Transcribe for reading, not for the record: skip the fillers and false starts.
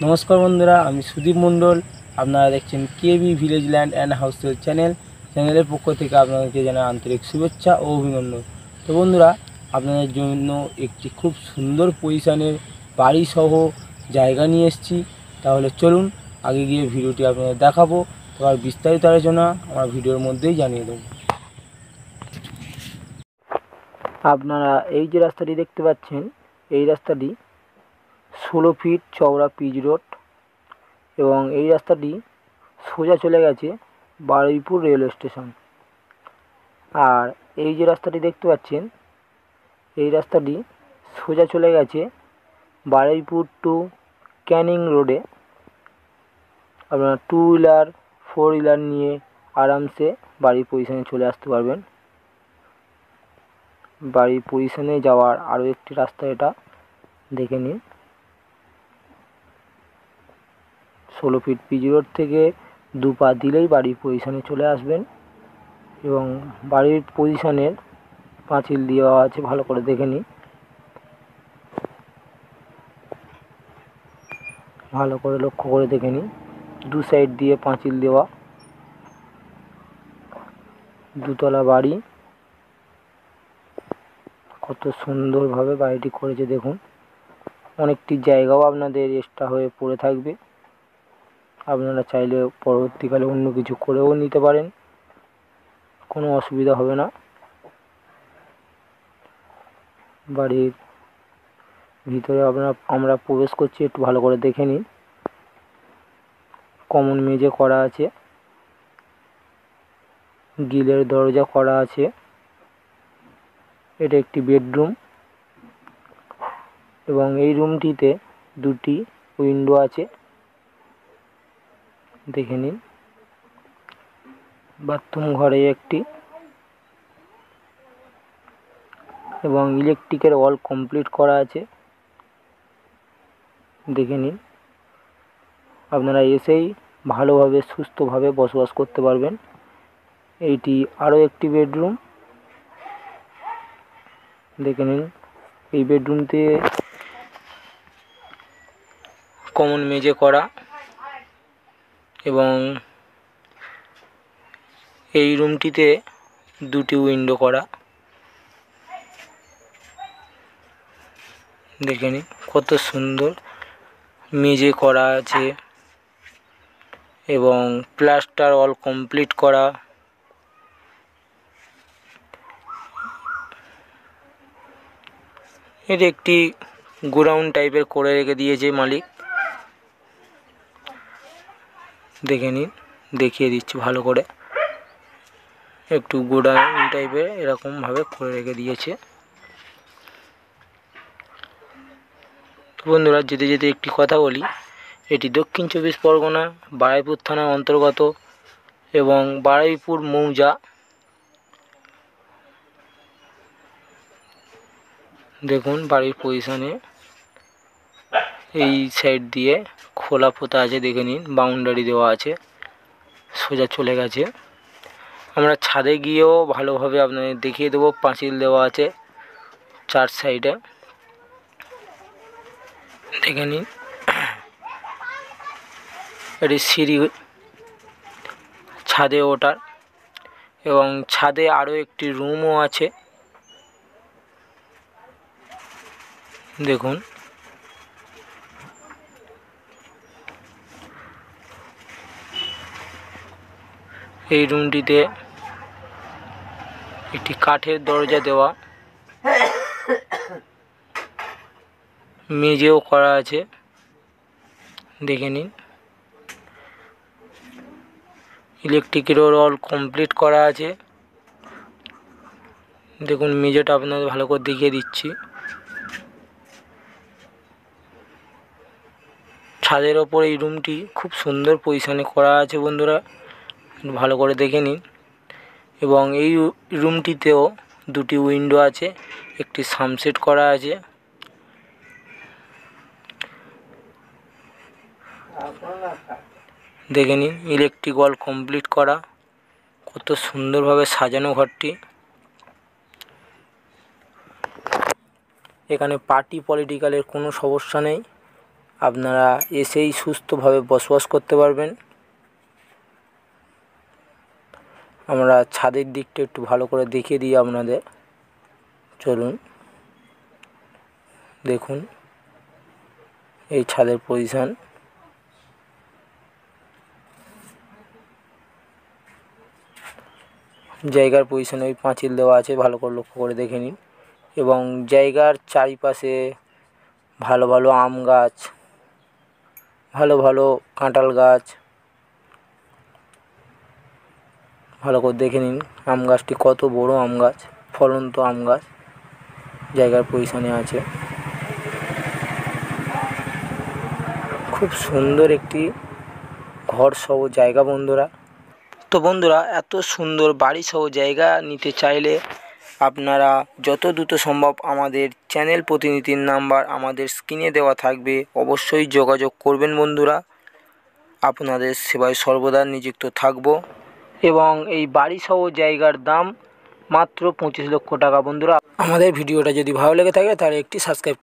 নমস্কার বন্ধুরা, আমি সুদীপ মণ্ডল। আপনারা দেখছেন কেবি ভিলেজ ল্যান্ড অ্যান্ড হাউসের চ্যানেলের পক্ষ থেকে আপনাদেরকে জানাই আন্তরিক শুভেচ্ছা ও অভিনন্দন। তো বন্ধুরা, আপনাদের জন্য একটি খুব সুন্দর পজিশনের বাড়িসহ জায়গা নিয়ে এসেছি। তাহলে চলুন আগে গিয়ে ভিডিওটি আপনাদের দেখাবো। তো আর বিস্তারিত আলোচনা আমার ভিডিওর মধ্যেই জানিয়ে দেবো। আপনারা এই যে রাস্তাটি দেখতে পাচ্ছেন, এই রাস্তাটি 16 ফিট চওড়া পিচ রোড এবং এই রাস্তাটি সোজা চলে গেছে বারুইপুর রেলওয়ে স্টেশন। আর এই যে রাস্তাটি দেখতে পাচ্ছেন, এই রাস্তাটি সোজা চলে গেছে বারুইপুর টু ক্যানিং রোডে। আপনারা 2 হুইলার 4 হুইলার নিয়ে আরামসে বাড়ির পজিশনে চলে আসতে পারবেন। বাড়ির পজিশনে যাওয়ার আরও একটি রাস্তা, এটা দেখে নিন। 16 ফিট পিচ রোড থেকে 2 পা দিলেই বাড়ির পজিশনে চলে আসবেন এবং বাড়ির পজিশনের পাঁচিল দেওয়া আছে, ভালো করে দেখে নিন। ভালো করে লক্ষ্য করে দেখে নিন, 2 সাইড দিয়ে পাঁচিল দেওয়া, 2 তলা বাড়ি। কত সুন্দরভাবে বাড়িটি করেছে দেখুন। অনেকটি জায়গাও আপনাদের এক্সট্রা হয়ে পড়ে থাকবে। আপনারা চাইলে পরবর্তীকালে অন্য কিছু করেও নিতে পারেন, কোনো অসুবিধা হবে না। বাড়ির ভিতরে আমরা প্রবেশ করছি, একটু ভালো করে দেখে নিন। কমন মেঝে করা আছে, গ্রিলের দরজা করা আছে। এটা একটি বেডরুম এবং এই রুমটিতে 2টি উইন্ডো আছে, দেখে নিন। বাথরুম ঘরে একটি এবং ইলেকট্রিকের ওয়াল কমপ্লিট করা আছে, দেখে নিন। আপনারা এসেই ভালোভাবে সুস্থভাবে বসবাস করতে পারবেন। এইটি আরও একটি বেডরুম, দেখে নিন। এই বেডরুমতে কমন মেঝে করা এবং এই রুমটিতে 2টি উইন্ডো করা, দেখে নিন। কত সুন্দর মেঝে করা আছে এবং প্লাস্টার অল কমপ্লিট করা। এটা একটি গোডাউন টাইপের করে রেখে দিয়েছে মালিক, দেখে নিন। দেখিয়ে দিচ্ছি ভালো করে, একটু গোডাউন টাইপের এরকমভাবে করে রেখে দিয়েছে। বন্ধুরা, যেতে যেতে একটি কথা বলি, এটি দক্ষিণ 24 পরগনা বারুইপুর থানার অন্তর্গত এবং বারুইপুর মৌজা। দেখুন বাড়ির পজিশনে এই সাইড দিয়ে খোলা পোতা আছে, দেখে নিন। বাউন্ডারি দেওয়া আছে, সোজা চলে গেছে। আমরা ছাদে গিয়েও ভালোভাবে আপনাদের দেখিয়ে দেবো। পাঁচিল দেওয়া আছে 4 সাইডে, দেখে নিন। এটি সিঁড়ি ছাদে ওঠার এবং ছাদে আরও একটি রুমও আছে, দেখুন। এই রুমটিতে একটি কাঠের দরজা দেওয়া, মেঝেও করা আছে, দেখে নিন। ইলেকট্রিকের অল কমপ্লিট করা আছে, দেখুন। মেঝেটা আপনাদের ভালো করে দেখিয়ে দিচ্ছি। ছাদের ওপর এই রুমটি খুব সুন্দর পজিশনে করা আছে বন্ধুরা, ভালো করে দেখে নিন। এবং এই রুমটিতেও 2টি উইন্ডো আছে, একটি সানসেট করা আছে, দেখে নিন। ইলেকট্রিক ওয়াল কমপ্লিট করা, কত সুন্দরভাবে সাজানো ঘরটি। এখানে পার্টি পলিটিক্যালের কোনো সমস্যা নেই, আপনারা এসেই সুস্থভাবে বসবাস করতে পারবেন। আমরা ছাদের দিকটা একটু ভালো করে দেখিয়ে দিই আপনাদের। চলুন দেখুন এই ছাদের পজিশন। জায়গার পজিশনে ওই পাঁচিল দেওয়া আছে, ভালো করে লক্ষ্য করে দেখে নিন। এবং জায়গার চারিপাশে ভালো ভালো আম গাছ, ভালো ভালো কাঁঠাল গাছ, ভালো করে দেখে নিন। আম গাছটি কত বড় আম গাছ, ফলন্ত আম গাছ জায়গার পজিশনে আছে। খুব সুন্দর একটি ঘর সহ জায়গা বন্ধুরা। তো বন্ধুরা, এত সুন্দর বাড়ি সহ জায়গা নিতে চাইলে আপনারা যত দ্রুত সম্ভব আমাদের চ্যানেল প্রতিনিধির নাম্বার আমাদের স্ক্রিনে দেওয়া থাকবে, অবশ্যই যোগাযোগ করবেন বন্ধুরা। আপনাদের সেবায় সর্বদা নিযুক্ত থাকব। এবং এই বাড়ি সহ জায়গার দাম মাত্র 25 লক্ষ টাকা বন্ধুরা। আমাদের ভিডিওটা যদি ভালো লেগে থাকে তাহলে একটি সাবস্ক্রাইব